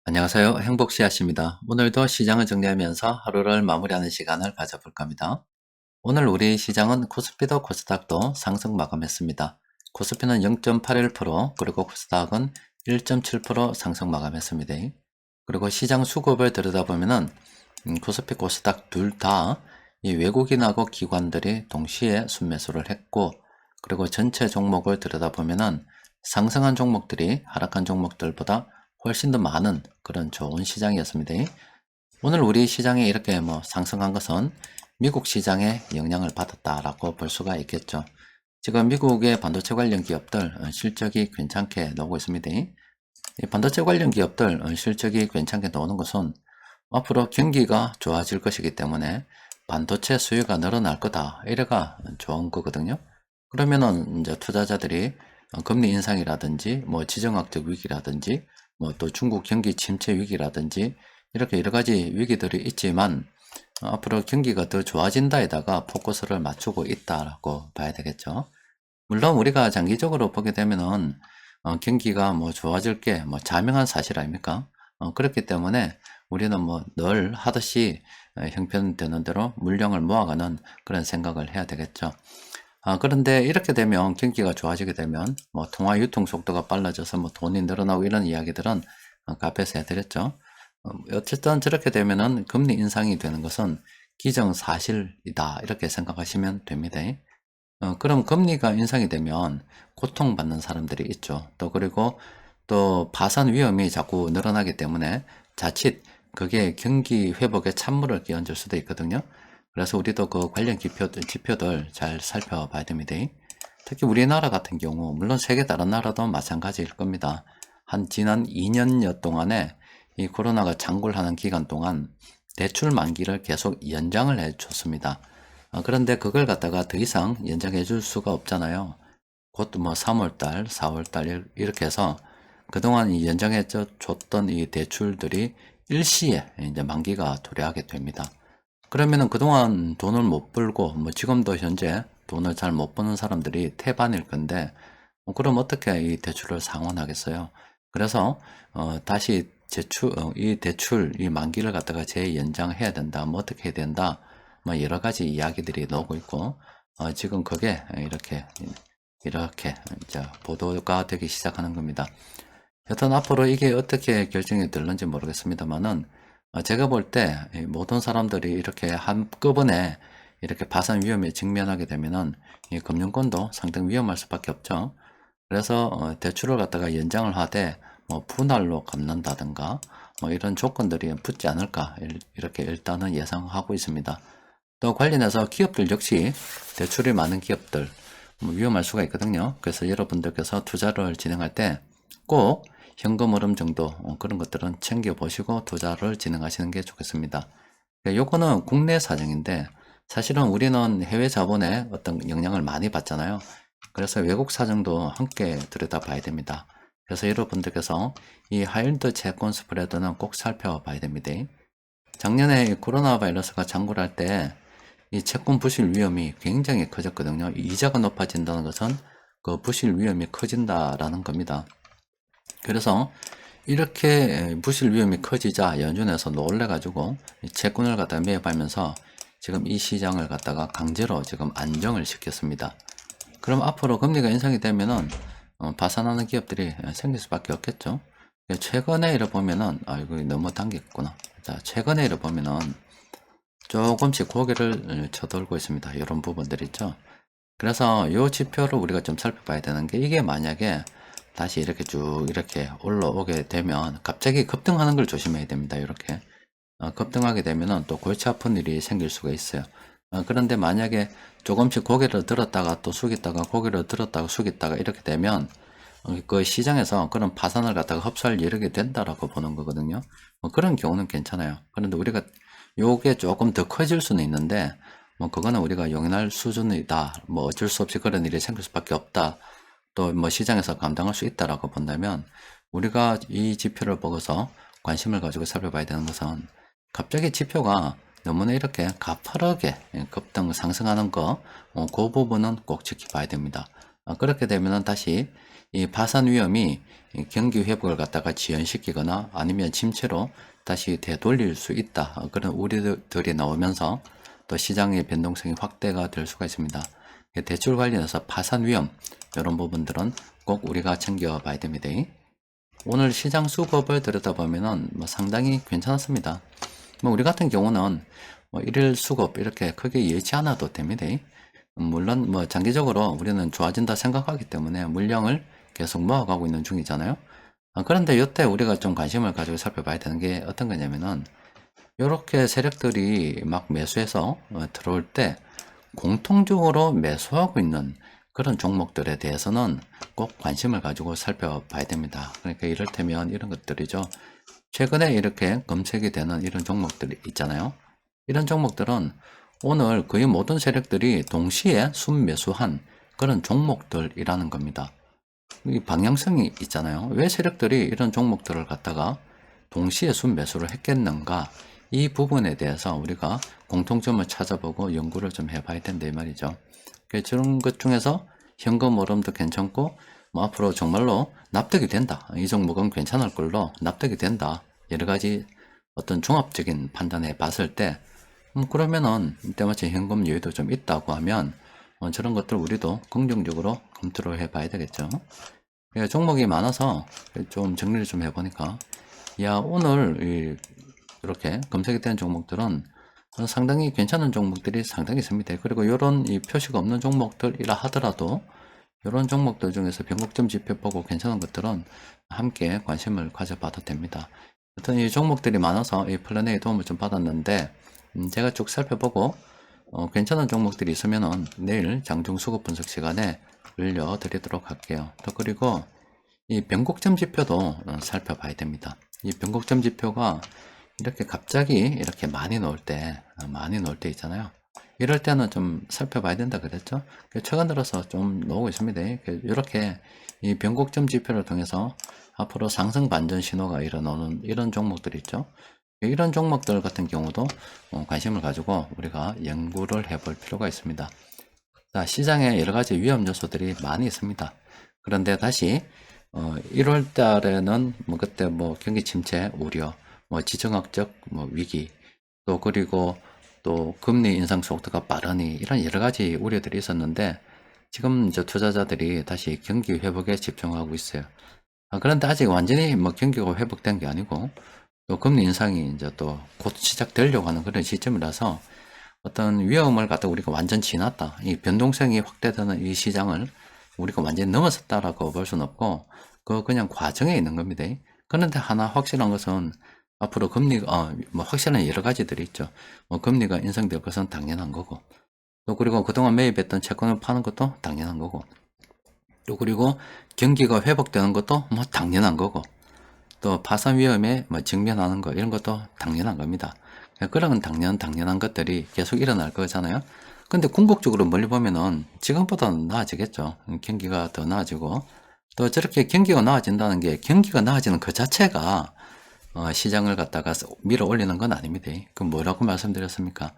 안녕하세요. 행복씨앗입니다. 오늘도 시장을 정리하면서 하루를 마무리하는 시간을 가져볼까 합니다. 오늘 우리 시장은 코스피도 코스닥도 상승 마감했습니다. 코스피는 0.81%, 그리고 코스닥은 1.7% 상승 마감했습니다. 그리고 시장 수급을 들여다보면은 코스피, 코스닥 둘 다 이 외국인하고 기관들이 동시에 순매수를 했고, 그리고 전체 종목을 들여다보면은 상승한 종목들이 하락한 종목들보다 훨씬 더 많은 그런 좋은 시장이었습니다. 오늘 우리 시장이 이렇게 상승한 것은 미국 시장에 영향을 받았다라고 볼 수가 있겠죠. 지금 미국의 반도체 관련 기업들 실적이 괜찮게 나오고 있습니다. 이 반도체 관련 기업들 실적이 괜찮게 나오는 것은 앞으로 경기가 좋아질 것이기 때문에 반도체 수요가 늘어날 거다, 이래가 좋은 거거든요. 그러면은 이제 투자자들이 금리 인상이라든지 지정학적 위기라든지 또 중국 경기 침체 위기라든지 이렇게 여러 가지 위기들이 있지만 앞으로 경기가 더 좋아진다에다가 포커스를 맞추고 있다라고 봐야 되겠죠. 물론 우리가 장기적으로 보게 되면은 경기가 좋아질 게 자명한 사실 아닙니까? 그렇기 때문에 우리는 늘 하듯이 형편되는 대로 물량을 모아가는 그런 생각을 해야 되겠죠. 그런데 이렇게 되면 경기가 좋아지게 되면 통화 유통 속도가 빨라져서 돈이 늘어나고 이런 이야기들은 앞에서 해드렸죠. 어쨌든 저렇게 되면은 금리 인상이 되는 것은 기정사실이다, 이렇게 생각하시면 됩니다. 그럼 금리가 인상이 되면 고통받는 사람들이 있죠. 또 그리고 또 파산 위험이 자꾸 늘어나기 때문에 자칫 그게 경기 회복에 찬물을 끼얹을 수도 있거든요. 그래서 우리도 그 관련 지표들 잘 살펴봐야 됩니다. 특히 우리나라 같은 경우, 물론 세계 다른 나라도 마찬가지일 겁니다. 지난 2년여 동안에 이 코로나가 장굴하는 기간 동안 대출 만기를 계속 연장을 해줬습니다. 그런데 그걸 갖다가 더 이상 연장해 줄 수가 없잖아요. 곧 3월달, 4월달 이렇게 해서 그동안 연장해 줬던 이 대출들이 일시에 이제 만기가 도래하게 됩니다. 그러면은 그동안 돈을 못 벌고 지금도 현재 돈을 잘 못 버는 사람들이 태반일 건데 그럼 어떻게 이 대출을 상환하겠어요? 그래서 다시 이 대출 이 만기를 갖다가 재연장해야 된다, 어떻게 해야 된다, 여러 가지 이야기들이 나오고 있고 지금 그게 이렇게 이제 보도가 되기 시작하는 겁니다. 여튼 앞으로 이게 어떻게 결정이 될는지 모르겠습니다만은 제가 볼 때 모든 사람들이 이렇게 한꺼번에 이렇게 파산 위험에 직면하게 되면은 이 금융권도 상당히 위험할 수밖에 없죠. 그래서 대출을 갖다가 연장을 하되 분할로 갚는다든가 이런 조건들이 붙지 않을까, 이렇게 일단은 예상하고 있습니다. 또 관련해서 기업들 역시 대출이 많은 기업들 위험할 수가 있거든요. 그래서 여러분들께서 투자를 진행할 때 꼭 현금 흐름 정도 그런 것들은 챙겨 보시고 투자를 진행하시는 게 좋겠습니다. 요거는 국내 사정인데 사실은 우리는 해외 자본의 어떤 영향을 많이 받잖아요. 그래서 외국 사정도 함께 들여다 봐야 됩니다. 그래서 여러분들께서 이 하이힐드 채권 스프레드는 꼭 살펴봐야 됩니다. 작년에 코로나 바이러스가 장굴할 때 이 채권 부실 위험이 굉장히 커졌거든요. 이자가 높아진다는 것은 그 부실 위험이 커진다라는 겁니다. 그래서 이렇게 부실 위험이 커지자 연준에서 놀래가지고 채권을 갖다가 매입하면서 지금 이 시장을 갖다가 강제로 지금 안정을 시켰습니다. 그럼 앞으로 금리가 인상이 되면은 파산하는 기업들이 생길 수밖에 없겠죠. 최근에 이래 보면은 이거 너무 당겼구나. 자, 최근에 이래 보면은 조금씩 고개를 쳐돌고 있습니다. 이런 부분들 있죠. 그래서 이 지표를 우리가 좀 살펴봐야 되는 게, 이게 만약에 다시 이렇게 쭉 이렇게 올라오게 되면 갑자기 급등하는 걸 조심해야 됩니다. 이렇게 급등하게 되면은 또 골치 아픈 일이 생길 수가 있어요. 그런데 만약에 조금씩 고개를 들었다가 또 숙였다가 고개를 들었다가 숙였다가 이렇게 되면 그 시장에서 그런 파산을 갖다가 흡수할 여력이 된다라고 보는 거거든요. 그런 경우는 괜찮아요. 그런데 우리가 요게 조금 더 커질 수는 있는데 그거는 우리가 용인할 수준이다, 어쩔 수 없이 그런 일이 생길 수밖에 없다, 또 시장에서 감당할 수 있다라고 본다면 우리가 이 지표를 보고서 관심을 가지고 살펴봐야 되는 것은, 갑자기 지표가 너무나 이렇게 가파르게 급등 상승하는 거, 그 부분은 꼭 지켜봐야 됩니다. 그렇게 되면은 다시 이 파산 위험이 경기 회복을 갖다가 지연시키거나 아니면 침체로 다시 되돌릴 수 있다. 그런 우려들이 나오면서 또 시장의 변동성이 확대가 될 수가 있습니다. 대출 관련해서 파산 위험 이런 부분들은 꼭 우리가 챙겨봐야 됩니다. 오늘 시장 수급을 들여다보면은 상당히 괜찮았습니다. 우리 같은 경우는 일일 수급 이렇게 크게 예치 않아도 됩니다. 물론 장기적으로 우리는 좋아진다 생각하기 때문에 물량을 계속 모아가고 있는 중이잖아요. 그런데 이때 우리가 좀 관심을 가지고 살펴봐야 되는 게 어떤 거냐면은 이렇게 세력들이 막 매수해서 들어올 때 공통적으로 매수하고 있는 그런 종목들에 대해서는 꼭 관심을 가지고 살펴봐야 됩니다. 그러니까 이를테면 이런 것들이죠. 최근에 이렇게 검색이 되는 이런 종목들이 있잖아요. 이런 종목들은 오늘 거의 모든 세력들이 동시에 순매수한 그런 종목들이라는 겁니다. 이 방향성이 있잖아요. 왜 세력들이 이런 종목들을 갖다가 동시에 순매수를 했겠는가? 이 부분에 대해서 우리가 공통점을 찾아보고 연구를 좀 해봐야 된다 이 말이죠. 저런 것 중에서 현금 오름도 괜찮고 앞으로 정말로 납득이 된다. 이 종목은 괜찮을 걸로 납득이 된다. 여러 가지 어떤 종합적인 판단해 봤을 때 그러면은 때마침 현금 여유도 좀 있다고 하면 저런 것들 우리도 긍정적으로 검토를 해봐야 되겠죠. 종목이 많아서 좀 정리를 좀 해보니까 오늘 이렇게 검색이 된 종목들은 상당히 괜찮은 종목들이 상당히 있습니다. 그리고 이런 이 표시가 없는 종목들이라 하더라도 이런 종목들 중에서 변곡점 지표 보고 괜찮은 것들은 함께 관심을 가져봐도 됩니다. 어떤 이 종목들이 많아서 이 플랜에 도움을 좀 받았는데 제가 쭉 살펴보고 괜찮은 종목들이 있으면은 내일 장중 수급 분석 시간에 올려드리도록 할게요. 또 그리고 이 변곡점 지표도 살펴봐야 됩니다. 이 변곡점 지표가 이렇게 갑자기 이렇게 많이 나올 때 있잖아요. 이럴 때는 좀 살펴봐야 된다 그랬죠. 최근 들어서 좀 나오고 있습니다. 이렇게 이 변곡점 지표를 통해서 앞으로 상승 반전 신호가 일어나는 이런 종목들이 있죠. 이런 종목들 같은 경우도 관심을 가지고 우리가 연구를 해볼 필요가 있습니다. 자, 시장에 여러 가지 위험 요소들이 많이 있습니다. 그런데 다시 1월 달에는 그때 경기 침체 우려, 지정학적 위기, 또 그리고 또 금리 인상 속도가 빠르니 이런 여러 가지 우려들이 있었는데 지금 투자자들이 다시 경기 회복에 집중하고 있어요. 그런데 아직 완전히 경기가 회복된 게 아니고 또 금리 인상이 이제 또 곧 시작되려고 하는 그런 시점이라서 어떤 위험을 갖다 우리가 완전 지났다. 이 변동성이 확대되는 이 시장을 우리가 완전히 넘어섰다라고 볼 수는 없고 그냥 과정에 있는 겁니다. 그런데 하나 확실한 것은 앞으로 금리가 확실한 여러 가지들이 있죠. 금리가 인상될 것은 당연한 거고 또 그리고 그동안 매입했던 채권을 파는 것도 당연한 거고 또 그리고 경기가 회복되는 것도 당연한 거고 또 파산 위험에 직면하는 거 이런 것도 당연한 겁니다. 그런 당연한 것들이 계속 일어날 거잖아요. 근데 궁극적으로 멀리 보면은 지금보다는 나아지겠죠. 경기가 더 나아지고 또 저렇게 경기가 나아진다는 게 경기가 나아지는 그 자체가 시장을 갖다가 밀어 올리는 건 아닙니다. 그 뭐라고 말씀드렸습니까?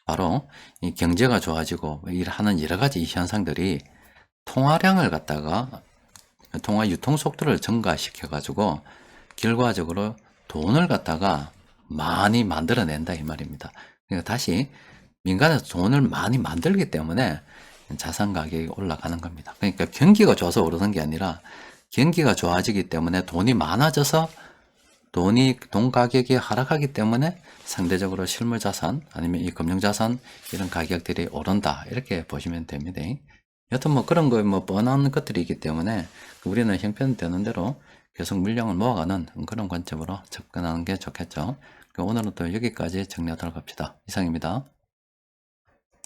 바로 이 경제가 좋아지고 일하는 여러 가지 현상들이 통화량을 갖다가 통화 유통 속도를 증가시켜 가지고 결과적으로 돈을 갖다가 많이 만들어낸다 이 말입니다. 그러니까 다시 민간에서 돈을 많이 만들기 때문에 자산 가격이 올라가는 겁니다. 그러니까 경기가 좋아서 오르는 게 아니라 경기가 좋아지기 때문에 돈이 많아져서 돈 가격이 하락하기 때문에 상대적으로 실물 자산 아니면 이 금융 자산 이런 가격들이 오른다 이렇게 보시면 됩니다. 여튼 그런 거 뻔한 것들이 있기 때문에 우리는 형편되는 대로 계속 물량을 모아가는 그런 관점으로 접근하는 게 좋겠죠. 오늘은 또 여기까지 정리하도록 합시다. 이상입니다.